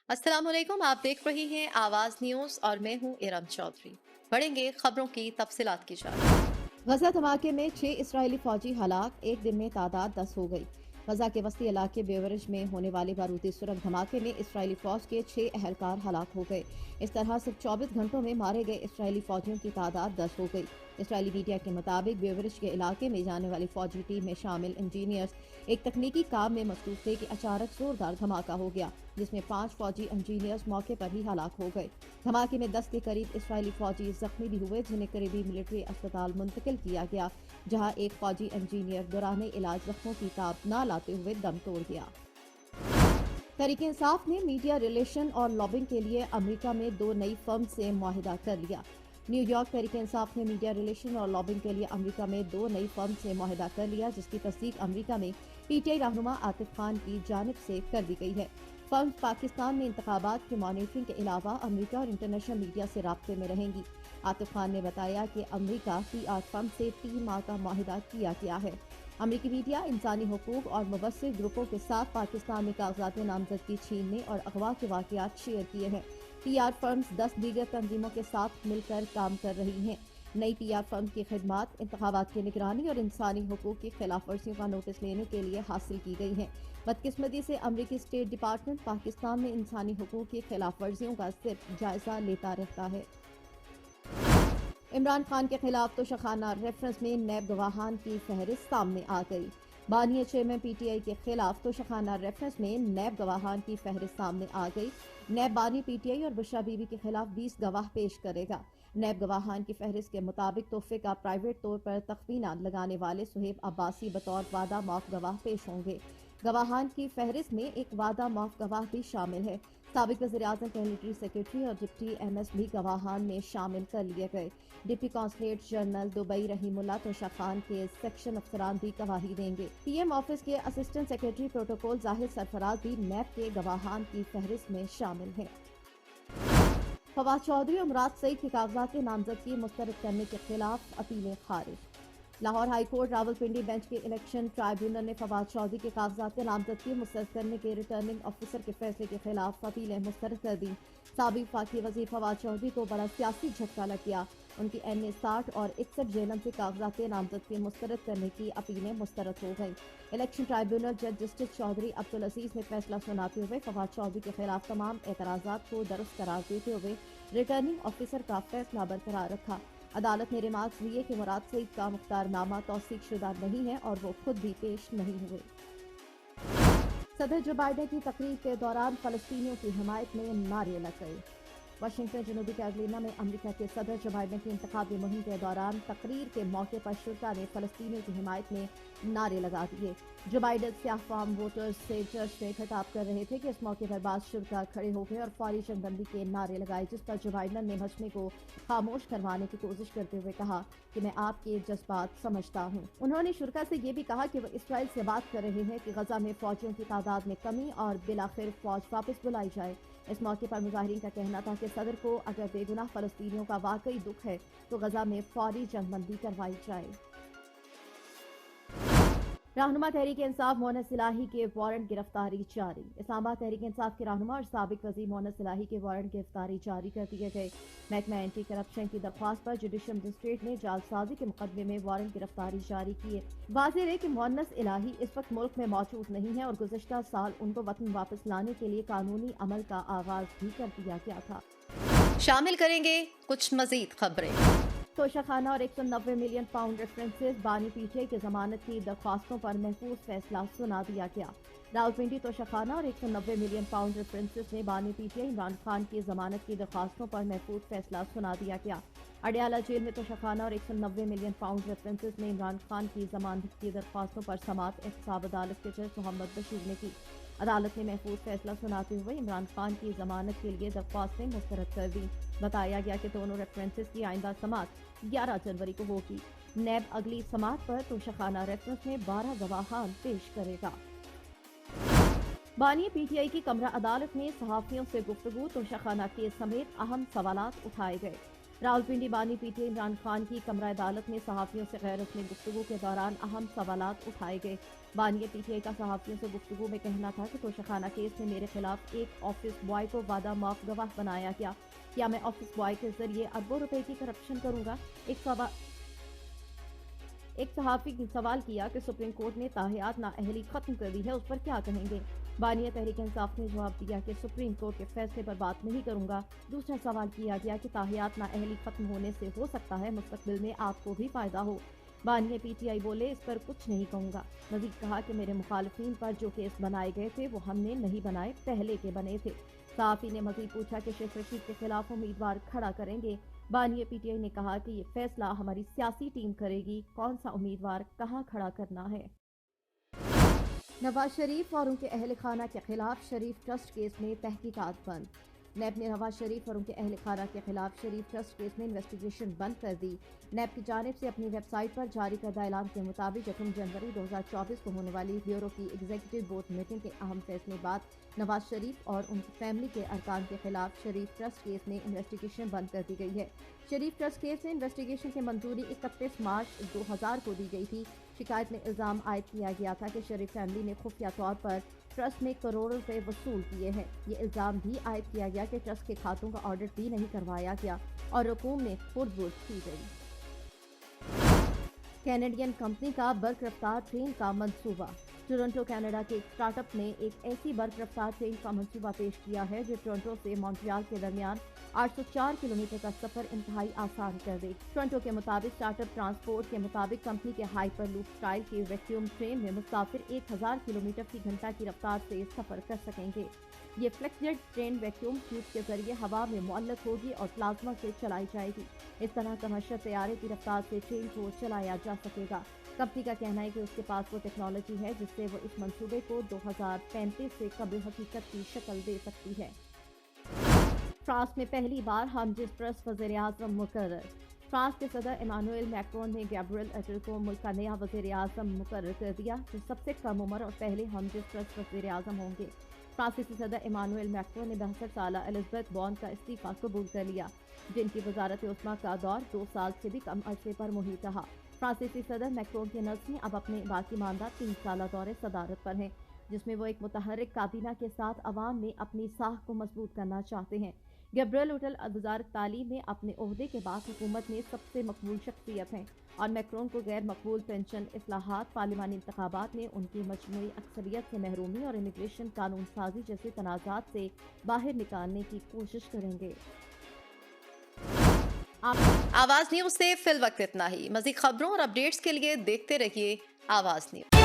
अस्सलाम वालेकुम। आप देख रही हैं आवाज़ न्यूज़ और मैं हूं इरम चौधरी। बढ़ेंगे खबरों की तफसीलात की जानब। गजा धमाके में 6 इस्राएली फौजी हलाक, एक दिन में तादाद 10 हो गई। गजा के वस्ती इलाके बेवरिज में होने वाले बारूदी सुरंग धमाके में इस्राएली फौज के 6 अहलकार हलाक हो गए। इस तरह सिर्फ 24 घंटों में मारे गए इस्राएली फौजियों की तादाद 10 हो गई। इस्राएली मीडिया के मुताबिक बेवरिज के इलाके में जाने वाली फौजी टीम में शामिल इंजीनियर्स एक तकनीकी काम में मसरूफ थे कि अचानक जोरदार धमाका हो गया, जिसमें 5 फौजी इंजीनियर्स मौके पर ही हलाक हो गए। धमाके में 10 के करीब इस्राएली फौजी जख्मी भी हुए, जिन्हें करीबी मिलिट्री अस्पताल मुंतकिल किया गया, जहां एक फौजी इंजीनियर दौरान इलाज जख्मों की ताब न लाते हुए दम तोड़ गया। तहरीक इंसाफ ने मीडिया रिलेशन और लॉबिंग के लिए अमेरिका में 2 नई फर्म से मुआहिदा कर लिया। न्यूयॉर्क तहरीक इंसाफ ने मीडिया रिलेशन और लॉबिंग के लिए अमेरिका में 2 नई फर्म से मुआहिदा कर लिया, जिसकी तस्दीक अमेरिका में पीटीआई रहनुमा आतिफ खान की जानिब से कर दी गई है। फर्म पाकिस्तान में इंतखाबात की मॉनिटरिंग के अलावा अमेरिका और इंटरनेशनल मीडिया से राब्ते में रहेंगी। आतिफ खान ने बताया कि अमेरिका PR फर्म से 3 माह का मुआहिदा किया गया है। अमेरिकी मीडिया इंसानी हुकूक और मुबस्सिर ग्रुपों के साथ पाकिस्तान में कागजात नामजदगी छीनने और अगवा के वाकयात शेयर किए हैं। PR फर्म्स 10 दीगर तंजीमों के साथ मिलकर काम कर रही हैं। नई PR फर्म की खिदमात इंतखाबात की निगरानी और इंसानी हुकूक की खिलाफ वर्जियों का नोटिस लेने के लिए हासिल की गई हैं। बदकिस्मती से अमरीकी स्टेट डिपार्टमेंट पाकिस्तान में इंसानी हुकूक की खिलाफ वर्जियों का सिर्फ जायजा लेता रहता है। इमरान खान के खिलाफ तोशाखाना रेफरेंस में नैब गवाहान की फहरिस्त सामने आ गई। बानिया चेयरमैन PTI के खिलाफ तोशाखाना रेफरेंस में नैब गवाहान की फहरिस्त सामने आ गई। नैब बानी PTI और बुशरा बीबी के खिलाफ 20 गवाह पेश करेगा। नैब गवाहान की फहरिस्त के मुताबिक तोहफे का प्राइवेट तौर पर तखमीना लगाने वाले सुहेब अब्बासी बतौर वादा माफ गवाह पेश होंगे। गवाहान की फहरिस्त में एक वादा माफ गवाह भी शामिल है। साबिक वज़ीर-ए-आज़म के मिलिट्री सेक्रेटरी और डिप्टी MS भी गवाहान में शामिल कर लिए गए। Deputy consulate general Dubai Rahimullah Tosha Khan के सेक्शन अफसरान भी गवाही देंगे। PM ऑफिस के assistant secretary protocol Zahid Sarfaraz भी नैब के गवाहान की फहरिस्त में शामिल हैं। फवाद चौधरी और मुराद सईद के कागजात नामजदगी मुस्तरद करने के खिलाफ अपीलें खारिज। Lahore high court Rawalpindi bench के इलेक्शन ट्राइब्यूनल ने फवाद चौधरी के कागजात नामजदगी मुस्तरद करने के रिटर्निंग ऑफिसर के फैसले के खिलाफ अपीलें मुस्तरद कर दी। साबिक वफाकी वजीर फवाद चौधरी को बड़ा सियासी झटका लग गया। उनकी NA 60 और 61 जेलम से कागजात नामजदगी मुस्तरद करने की अपीलें मुस्तरद हो गई। इलेक्शन ट्राइब्यूनल जज जस्टिस चौधरी अब्दुल अजीज ने फैसला सुनाते हुए फवाद चौधरी के खिलाफ तमाम एतराज़ात को दुरुस्त करार देते हुए रिटर्निंग ऑफिसर का फैसला बरकरार रखा। अदालत ने रिमार्क्स दिए कि मुराद सईद का मुख्तारनामा तौसीक शुदा नहीं है और वो खुद भी पेश नहीं हुए। सदर जो बाइडेन की तकरीर के दौरान फलस्तीनियों की हिमायत में नारे लग गए। वाशिंगटन जनूबी कैरोलिना में अमेरिका के सदर जो बाइडेन की इंतखाबी मुहिम के दौरान तकरीर के मौके पर शुरा ने फलस्तीनियों की हिमायत में नारे लगा दिए। जो बाइडेन स्याह फार्म वोटर्स से चर्च में खिताब कर रहे थे कि इस मौके पर बाद शुरा खड़े हो गए और फौरी जंगबंदी के नारे लगाए, जिस पर जो बाइडेन ने मजमे को खामोश करवाने की कोशिश करते हुए कहा कि मैं आपके जज्बात समझता हूँ। उन्होंने शुरा से ये भी कहा कि वो इसराइल से बात कर रहे हैं कि गजा में फौजियों की तादाद में कमी और बिलाखिर फौज वापस बुलाई जाए। इस मौके पर मुजाहिरीन का कहना था कि सदर को अगर बेगुनाह फलस्तीनियों का वाकई दुख है तो गजा में फौरी जंगबंदी करवाई जाए। रहनुमा तहरीक इंसाफ मोहम्मद सिलाही के वारंट गिरफ्तारी जारी। इस्लामाबाद तहरीक इंसाफ के रहनुमा और साबिक वजीर मोहम्मद सिलाही के वारंट गिरफ्तारी जारी कर दिए गए। महकमा एंटी करप्शन की दरख्वास्त पर जुडिशल मजिस्ट्रेट ने जालसाजी के मुकदमे में वारंट गिरफ्तारी जारी किए। वाज़ेह है कि मोहम्मद सिलाही इस वक्त मुल्क में मौजूद नहीं है और गुज़श्ता साल उनको वतन वापस लाने के लिए कानूनी अमल का आगाज भी कर दिया गया था। शामिल करेंगे कुछ मजीद खबरें। तोशाखाना और 190 मिलियन पाउंड रेफरेंसेस बानी PTI की जमानत की दरख्वास्तों पर महफूज फैसला सुना दिया गया। रावलपिंडी तोशाखाना और 190 मिलियन पाउंड रेफरेंसेस ने बानी PTI इमरान खान की जमानत की दरख्वास्तों पर महफूज फैसला सुना दिया गया। अडयाला जेल में तोशाखाना और 190 मिलियन पाउंड रेफरेंसेस ने इमरान खान की जमानत की दरख्वास्तों पर समाअत एहतसाब अदालत के जज मोहम्मद बशीर ने की। अदालत ने महफूज फैसला सुनाते हुए इमरान खान की जमानत के लिए दरख्वास्तें मुस्तरद कर दी। बताया गया कि दोनों रेफरेंसेस की आइंदा समाअत 11 जनवरी को होगी। नैब अगली समाअत पर तोशाखाना रेफरेंस में 12 गवाहान पेश करेगा। बानी PTI की कमरा अदालत में सहाफियों से गुफ्तगू, तोशाखाना केस समेत अहम सवालात उठाए गए। रावलपिंडी बानी पीटीआई इमरान खान की कमरा अदालत में सहाफ़ियों से गैर रस्मी गुफ्तगू के दौरान अहम सवालात उठाए गए। बानी पीटीआई का सहाफ़ियों से गुफ्तगू में कहना था कि तोशाखाना केस में मेरे खिलाफ एक ऑफिस बॉय को वादा माफ गवाह बनाया गया। क्या मैं ऑफिस बॉय के जरिए अरबों रुपए की करप्शन करूंगा? एक सहाफ़ी ने सवाल किया कि सुप्रीम कोर्ट ने ताहियात नाअहली खत्म कर दी है, उस पर क्या कहेंगे? बानिया तहरीक इंसाफ ने जवाब दिया कि सुप्रीम कोर्ट के फैसले पर बात नहीं करूंगा। दूसरा सवाल किया गया कि ताहियात नाअहली खत्म होने से हो सकता है मुस्तकबिल में आपको भी फायदा हो। बानिया पीटीआई बोले, इस पर कुछ नहीं कहूंगा। मजीद कहा कि मेरे मुखालिफिन पर जो केस बनाए गए थे वो हमने नहीं बनाए, पहले के बने थे। सहाफ़ी ने मजीद पूछा कि शेख रशीद के खिलाफ उम्मीदवार खड़ा करेंगे। बानिया पीटीआई ने कहा कि ये फैसला हमारी सियासी टीम करेगी, कौन सा उम्मीदवार कहां खड़ा करना है। नवाज शरीफ और उनके अहल खाना के खिलाफ शरीफ ट्रस्ट केस में तहकीकात बंद। नैब ने नवाज शरीफ और उनके अहल खाना के खिलाफ शरीफ ट्रस्ट केस में इन्वेस्टिगेशन बंद कर दी। नैब की जानिब से अपनी वेबसाइट पर जारी करदा ऐलान के मुताबिक 1 जनवरी 2024 को होने वाली ब्यूरो की एग्जीक्यूटिव बोर्ड मीटिंग के अहम फैसले बाद नवाज शरीफ और उनकी फैमिली के अरकान के खिलाफ शरीफ ट्रस्ट केस में इन्वेस्टिगेशन बंद कर दी गई है। शरीफ ट्रस्ट केस में इन्वेस्टिगेशन की मंजूरी 31 मार्च 2000 को दी गई थी। शिकायत में इल्ज़ाम आयद किया गया था कि शरीफ फैमिली ने खुफिया तौर पर ट्रस्ट में करोड़ों रुपए वसूल किए हैं। ये इल्ज़ाम भी आयद किया गया कि ट्रस्ट के खातों का ऑडिट भी नहीं करवाया गया और रकूम में खुर्द-बुर्द की गई। कैनेडियन कंपनी का बर्क रफ्तार ट्रेन का मंसूबा। टोरंटो कनाडा के एक स्टार्टअप ने एक ऐसी बर्क रफ्तार ट्रेन का मंसूबा पेश किया है जो टोरंटो से मॉन्ट्रियल के दरमियान 804 किलोमीटर का सफर इंतहाई आसान कर दे। टोरंटो के मुताबिक स्टार्टअप ट्रांसपोर्ट के मुताबिक कंपनी के हाइपर लूप स्टाइल की वैक्यूम ट्रेन में मुसाफिर 1000 किलोमीटर फी घंटा की रफ्तार से सफर कर सकेंगे। ये फ्लेक्सजेट ट्रेन वैक्यूम ट्यूब के जरिए हवा में मुअल्लक होगी और प्लाज्मा से चलाई जाएगी। इस तरह कमर्शियल तैयारे की रफ्तार से ट्रेन को चलाया जा सकेगा। कंपनी का कहना है कि उसके पास वो टेक्नोलॉजी है जिससे वो इस मंसूबे को 2035 से कबल हकीकत की शक्ल दे सकती है। फ्रांस में पहली बार हमजिस वज़ीर आज़म मुकर्रर। फ्रांस के सदर इमानुएल मैक्रोन ने गैब्रियल अटल को मुल्क का नया वज़ीर आज़म मुकर्रर कर दिया, जो सबसे कम उम्र और पहले हमजिस वज़ीर आज़म होंगे। फ्रांसीसी सदर इमानुएल मैक्रोन ने 62 साल एलिज़ाबेथ बॉर्न का इस्तीफा कबूल कर लिया, जिनकी वज़ारत उस्मा का दौर 2 साल से भी कम अरसे पर मुहित रहा। फ्रांसीसी सदर मैक्रोन के नज़्म अब अपने बाकी मानदा 3 साल दौरे सदारत पर हैं, जिसमें वो एक मुतहर्रिक काबीना के साथ अवाम में अपनी साख को मजबूत करना चाहते हैं। गैब्रियल अटल वज़ारत तालीम में अपने ओहदे के बाद हुकूमत में सबसे मकबूल शख्सियत हैं और मैक्रोन को गैर मकबूल पेंशन इस्लाहात, पार्लिमानी इंतखाबात में उनकी मजमूई अक्सरियत से महरूमी और इमिग्रेशन कानून साजी जैसे तनाज़ात से बाहर निकालने की कोशिश करेंगे। आवाज न्यूज से फिल वक्त इतना ही। मज़ीद खबरों और अपडेट्स के लिए देखते रहिए आवाज न्यूज।